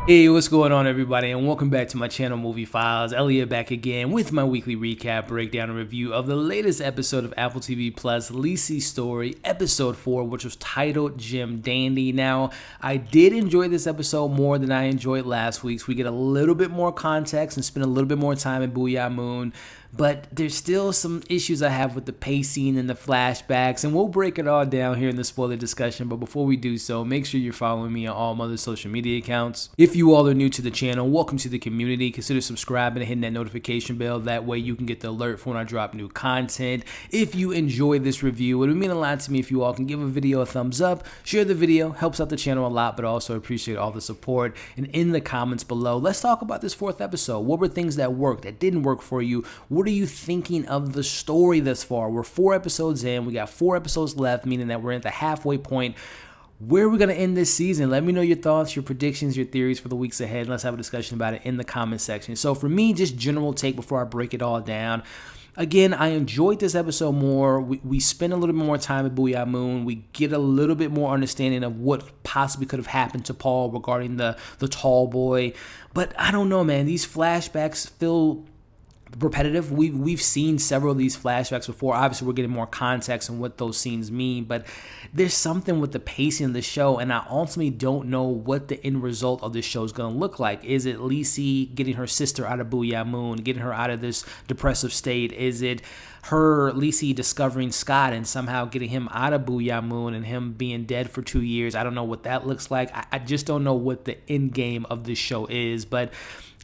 Hey, what's going on, everybody, and welcome back to my channel, Movie Files. Elliot back again with my weekly recap, breakdown, and review of the latest episode of Apple TV Plus, Lisey's Story, Episode 4, which was titled Jim Dandy. Now, I did enjoy this episode more than I enjoyed last week's. We get a little bit more context and spend a little bit more time in Booyah Moon, but there's still some issues I have with the pacing and the flashbacks, and we'll break it all down here in the spoiler discussion. But before we do so, make sure you're following me on all my other social media accounts. If you all are new to the channel, welcome to the community. Consider subscribing and hitting that notification bell. That way you can get the alert for when I drop new content. If you enjoy this review, it would mean a lot to me if you all can give a video a thumbs up, share the video, helps out the channel a lot, but also appreciate all the support. And in the comments below, let's talk about this fourth episode. What were things that worked, that didn't work for you? What are you thinking of the story thus far? We're 4 episodes in. We got 4 episodes left, meaning that we're at the halfway point. Where are we going to end this season? Let me know your thoughts, your predictions, your theories for the weeks ahead. Let's have a discussion about it in the comment section. So for me, just general take before I break it all down. Again, I enjoyed this episode more. We spend a little bit more time at Booyah Moon. We get a little bit more understanding of what possibly could have happened to Paul regarding the tall boy. But I don't know, man. These flashbacks feel repetitive. We've seen several of these flashbacks before. Obviously, we're getting more context on what those scenes mean, but there's something with the pacing of the show, and I ultimately don't know what the end result of this show is going to look like. Is it Lisey getting her sister out of Booyah Moon, getting her out of this depressive state? Is it her, Lisey, discovering Scott and somehow getting him out of Booyah Moon and him being dead for 2 years? I don't know what that looks like. I just don't know what the end game of this show is, but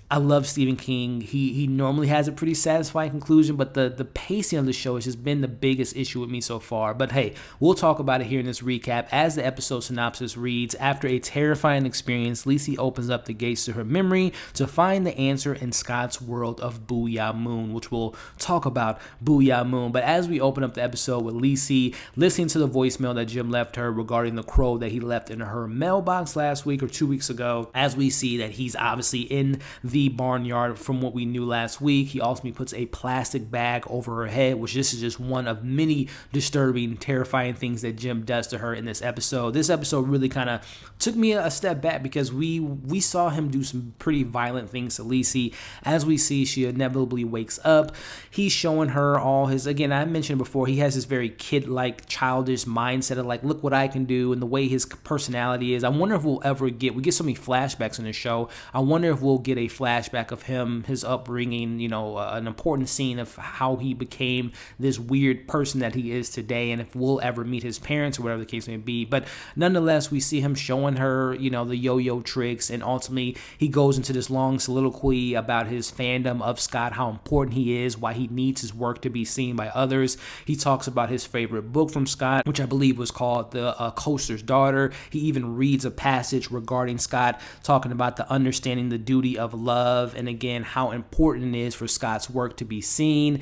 I love Stephen King. He normally has a pretty satisfying conclusion, but the pacing of the show has just been the biggest issue with me so far. But hey, we'll talk about it here in this recap. As the episode synopsis reads, after a terrifying experience, Lisey opens up the gates to her memory to find the answer in Scott's world of Booyah Moon, which we'll talk about Booyah Moon. But as we open up the episode with Lisey listening to the voicemail that Jim left her regarding the crow that he left in her mailbox last week or 2 weeks ago, as we see that he's obviously in the barnyard from what we knew last week. He ultimately puts a plastic bag over her head, which this is just one of many disturbing, terrifying things that Jim does to her in this episode. This episode really kind of took me a step back because we saw him do some pretty violent things to Lisey. As we see, she inevitably wakes up. He's showing her all his, again, I mentioned before, he has this very kid-like, childish mindset of like, look what I can do, and the way his personality is. I wonder if we'll ever get, we get so many flashbacks in the show, I wonder if we'll get a flashback of him, his upbringing, you know, an important scene of how he became this weird person that he is today, and if we'll ever meet his parents or whatever the case may be. But nonetheless, we see him showing her, you know, the yo-yo tricks, and ultimately he goes into this long soliloquy about his fandom of Scott, how important he is, why he needs his work to be seen by others. He talks about his favorite book from Scott, which I believe was called The Coaster's Daughter. He even reads a passage regarding Scott, talking about the understanding the duty of love, and again, how important it is for Scott's work to be seen.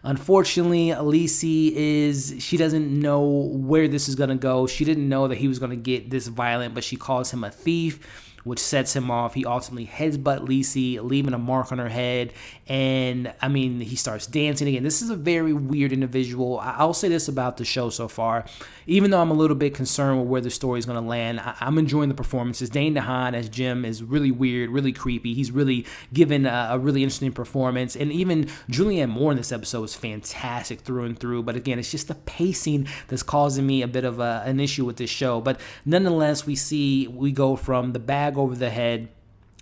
Unfortunately, Lisey she doesn't know where this is going to go. She didn't know that he was going to get this violent, but she calls him a thief, which sets him off. He ultimately headbutt Lisey, leaving a mark on her head. And I mean, he starts dancing again. This is a very weird individual. I'll say this about the show so far. Even though I'm a little bit concerned with where the story is going to land, I'm enjoying the performances. Dane DeHaan as Jim is really weird, really creepy. He's really given a really interesting performance. And even Julianne Moore in this episode was fantastic through and through. But again, it's just the pacing that's causing me a bit of an issue with this show. But nonetheless, we go from the bag over the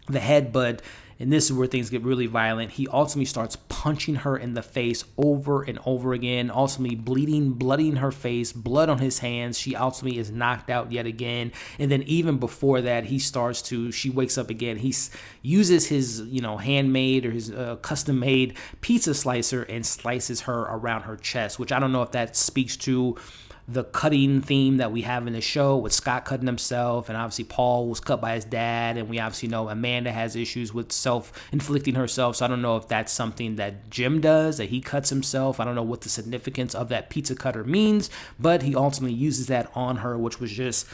headbutt, and this is where things get really violent. He ultimately starts punching her in the face over and over again, ultimately bloodying her face, blood on his hands. She ultimately is knocked out yet again. And then even before that, she wakes up again. He uses his, handmade or his custom-made pizza slicer and slices her around her chest, which I don't know if that speaks to the cutting theme that we have in the show with Scott cutting himself, and obviously Paul was cut by his dad, and we obviously know Amanda has issues with self-inflicting herself, so I don't know if that's something that Jim does, that he cuts himself. I don't know what the significance of that pizza cutter means, but he ultimately uses that on her, which was just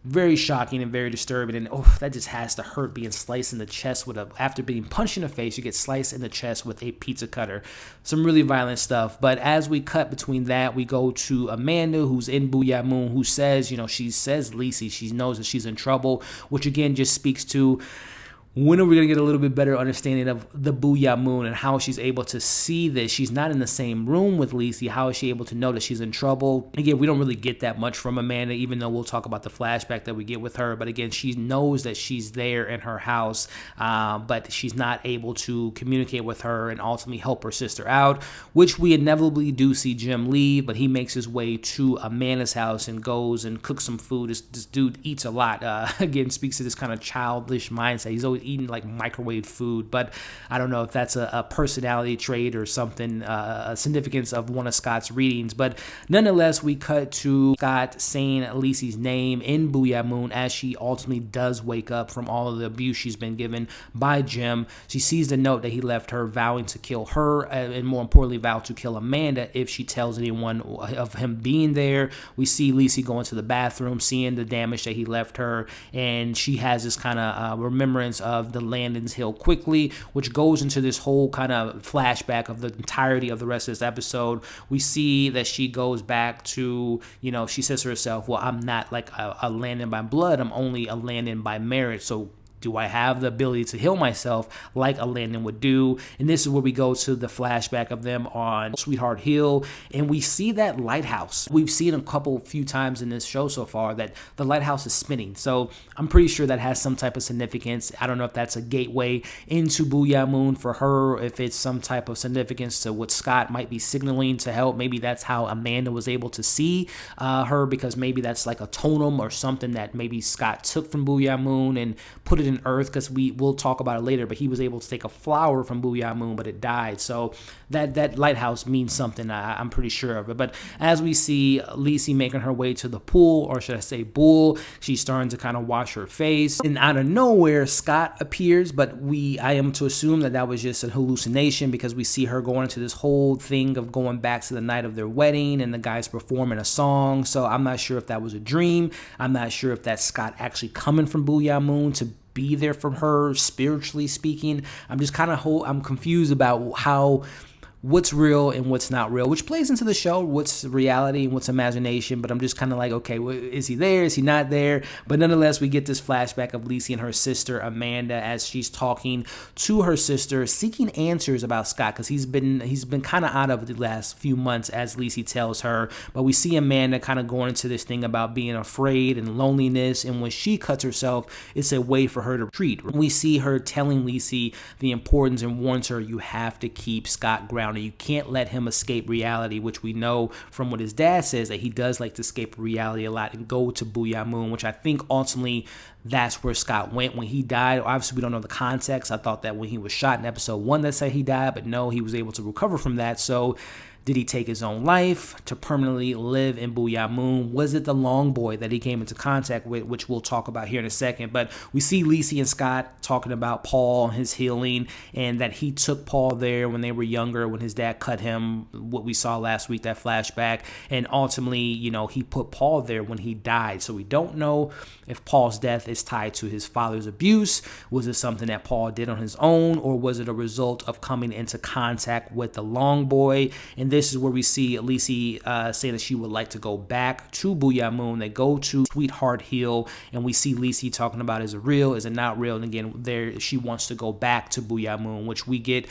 very shocking and very disturbing, and that just has to hurt, being sliced in the chest after being punched in the face, you get sliced in the chest with a pizza cutter. Some really violent stuff. But as we cut between that, we go to Amanda, who's in Booyah Moon, who says, she says Lisey, she knows that she's in trouble, which again just speaks to When are we going to get a little bit better understanding of the Booyah Moon and how she's able to see this? She's not in the same room with Lisey. How is she able to know that she's in trouble? Again, we don't really get that much from Amanda, even though we'll talk about the flashback that we get with her. But again, she knows that she's there in her house, but she's not able to communicate with her and ultimately help her sister out, which we inevitably do see Jim leave, but he makes his way to Amanda's house and goes and cooks some food. This dude eats a lot. Again, speaks to this kind of childish mindset. He's always eating like microwave food, but I don't know if that's a personality trait or something, a significance of one of Scott's readings. But nonetheless, we cut to Scott saying Lisey's name in Booyah Moon as she ultimately does wake up from all of the abuse she's been given by Jim. She sees the note that he left her, vowing to kill her and more importantly vow to kill Amanda if she tells anyone of him being there. We see Lisey go into the bathroom, seeing the damage that he left her, and she has this kind of remembrance of the Landon's Hill quickly, which goes into this whole kind of flashback of the entirety of the rest of this episode. We see that she goes back to, she says to herself, well, I'm not like a Landon by blood, I'm only a Landon by marriage. So do I have the ability to heal myself like a Landon would do? And this is where we go to the flashback of them on Sweetheart Hill, and we see that lighthouse. We've seen a few times in this show so far that the lighthouse is spinning. So I'm pretty sure that has some type of significance. I don't know if that's a gateway into Booyah Moon for her, if it's some type of significance to what Scott might be signaling to help. Maybe that's how Amanda was able to see her, because maybe that's like a totem or something that maybe Scott took from Booyah Moon and put it in Earth, because we'll talk about it later, but he was able to take a flower from Booyah Moon, but it died. So that lighthouse means something, I'm pretty sure of it. But as we see Lisey making her way to the pool, or should I say pool, she's starting to kind of wash her face, and out of nowhere Scott appears, but I am to assume that was just a hallucination, because we see her going into this whole thing of going back to the night of their wedding and the guys performing a song. So I'm not sure if that was a dream. I'm not sure if that's Scott actually coming from Booyah Moon to be there from her, spiritually speaking. I'm just kind of I'm confused about what's real and what's not real, which plays into the show, what's reality and what's imagination. But I'm just kind of like, okay, is he there? Is he not there? But nonetheless, we get this flashback of Lisey and her sister Amanda as she's talking to her sister, seeking answers about Scott, because he's been kind of out of the last few months, as Lisey tells her. But we see Amanda kind of going into this thing about being afraid and loneliness, and when she cuts herself, it's a way for her to treat. We see her telling Lisey the importance and warns her, you have to keep Scott grounded. You can't let him escape reality, which we know from what his dad says, that he does like to escape reality a lot and go to Booyah Moon, which I think ultimately that's where Scott went when he died. Obviously, we don't know the context. I thought that when he was shot in episode 1, that said he died, but no, he was able to recover from that. So did he take his own life to permanently live in Booyah Moon? Was it the long boy that he came into contact with, which we'll talk about here in a second? But we see Lisey and Scott talking about Paul, his healing, and that he took Paul there when they were younger, when his dad cut him, what we saw last week, that flashback. And ultimately, he put Paul there when he died. So we don't know if Paul's death is tied to his father's abuse. Was it something that Paul did on his own, or was it a result of coming into contact with the long boy? And this is where we see Lisey say that she would like to go back to Booyah Moon. They go to Sweetheart Hill, and we see Lisey talking about, is it real, is it not real? And again, she wants to go back to Booyah Moon, which we get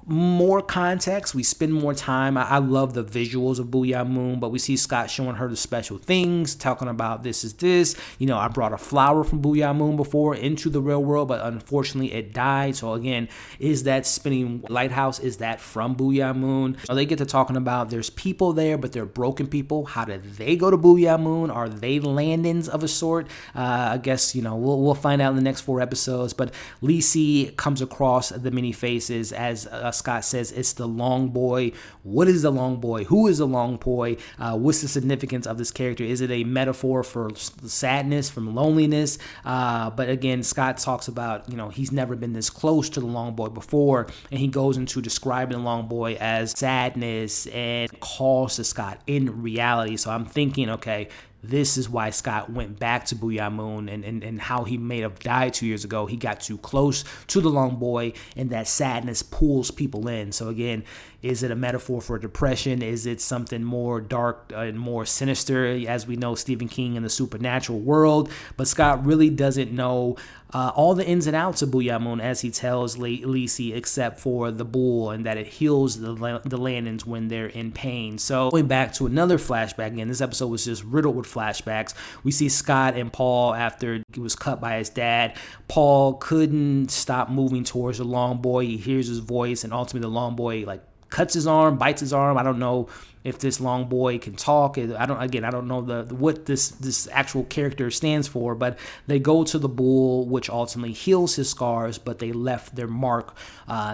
more context. We spend more time. I love the visuals of Booyah Moon, but we see Scott showing her the special things, talking about this is this. I brought a flower from Booyah Moon before into the real world, but unfortunately it died. So again, is that spinning lighthouse, is that from Booyah Moon? So they get to talking about there's people there, but they're broken people. How did they go to Booyah Moon? Are they Landons of a sort? I guess, we'll find out in the next 4 episodes. But Lisey comes across the many faces as Scott says it's the long boy. What is the long boy? Who is the long boy? What's the significance of this character? Is it a metaphor for sadness, from loneliness? But again, Scott talks about, he's never been this close to the long boy before, and he goes into describing the long boy as sadness and calls to Scott in reality. So I'm thinking, okay, this is why Scott went back to Booyah Moon, and how he may have died 2 years ago. He got too close to the long boy, and that sadness pulls people in. So again, Is it a metaphor for depression? Is it something more dark and more sinister, as we know Stephen King in the supernatural world? But Scott really doesn't know all the ins and outs of Booyah Moon, as he tells Lisey, except for the bull, and that it heals the Landons when they're in pain. So going back to another flashback, again, this episode was just riddled with flashbacks. We see Scott and Paul after he was cut by his dad. Paul couldn't stop moving towards the long boy. He hears his voice, and ultimately the long boy cuts his arm, bites his arm. I don't know if this long boy can talk. I don't know what this actual character stands for, but they go to the bull, which ultimately heals his scars, but they left their mark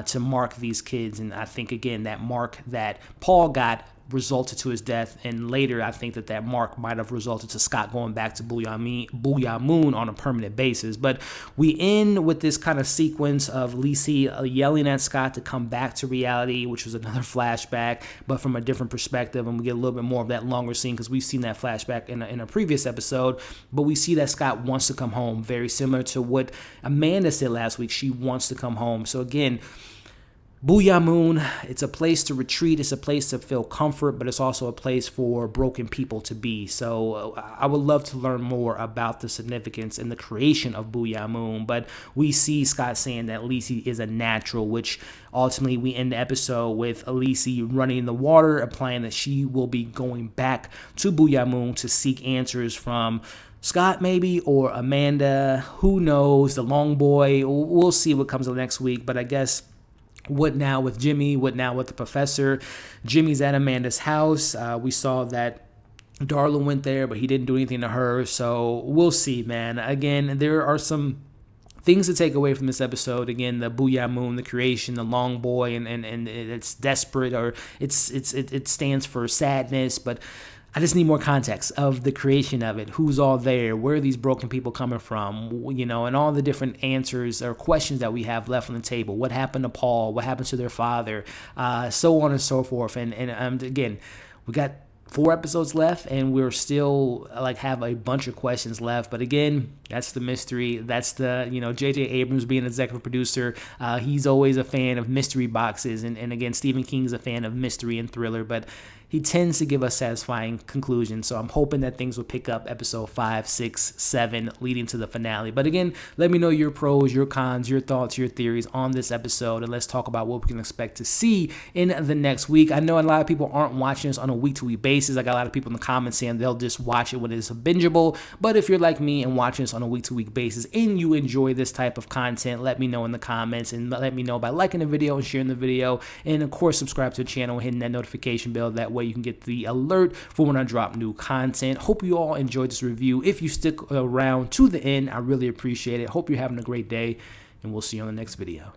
to mark these kids. And I think, again, that mark that Paul got resulted to his death, and later I think that mark might have resulted to Scott going back to Booyah Moon on a permanent basis. But we end with this kind of sequence of Lisey yelling at Scott to come back to reality, which was another flashback, but from a different perspective, and we get a little bit more of that longer scene because we've seen that flashback in a previous episode. But we see that Scott wants to come home, very similar to what Amanda said last week. She wants to come home. So again, Booyah Moon, it's a place to retreat, it's a place to feel comfort, but it's also a place for broken people to be. So I would love to learn more about the significance and the creation of Booyah Moon, but we see Scott saying that Lisey is a natural, which ultimately we end the episode with Lisey running in the water, implying that she will be going back to Booyah Moon to seek answers from Scott maybe, or Amanda, who knows, the long boy. We'll see what comes up next week, but I guess what now with Jimmy? What now with the professor? Jimmy's at Amanda's house. We saw that Darla went there, but he didn't do anything to her. So we'll see, man. Again, there are some things to take away from this episode. Again, the Booyah Moon, the creation, the long boy, and it's desperate, or it stands for sadness, but I just need more context of the creation of it. Who's all there? Where are these broken people coming from? And all the different answers or questions that we have left on the table. What happened to Paul? What happened to their father? So on and so forth. And again, we got 4 episodes left, and we're still have a bunch of questions left. But again, that's the mystery. That's the J.J. Abrams being executive producer. He's always a fan of mystery boxes, and again, Stephen King's a fan of mystery and thriller, but he tends to give us satisfying conclusions. So I'm hoping that things will pick up episode 5, 6, 7, leading to the finale. But again, let me know your pros, your cons, your thoughts, your theories on this episode, and let's talk about what we can expect to see in the next week. I know a lot of people aren't watching this on a week-to-week basis. I got a lot of people in the comments saying they'll just watch it when it's bingeable. But if you're like me and watching this on a week-to-week basis and you enjoy this type of content, let me know in the comments, and let me know by liking the video and sharing the video. And of course, subscribe to the channel and hitting that notification bell. That way you can get the alert for when I drop new content. Hope you all enjoyed this review. If you stick around to the end, I really appreciate it. Hope you're having a great day, and we'll see you on the next video.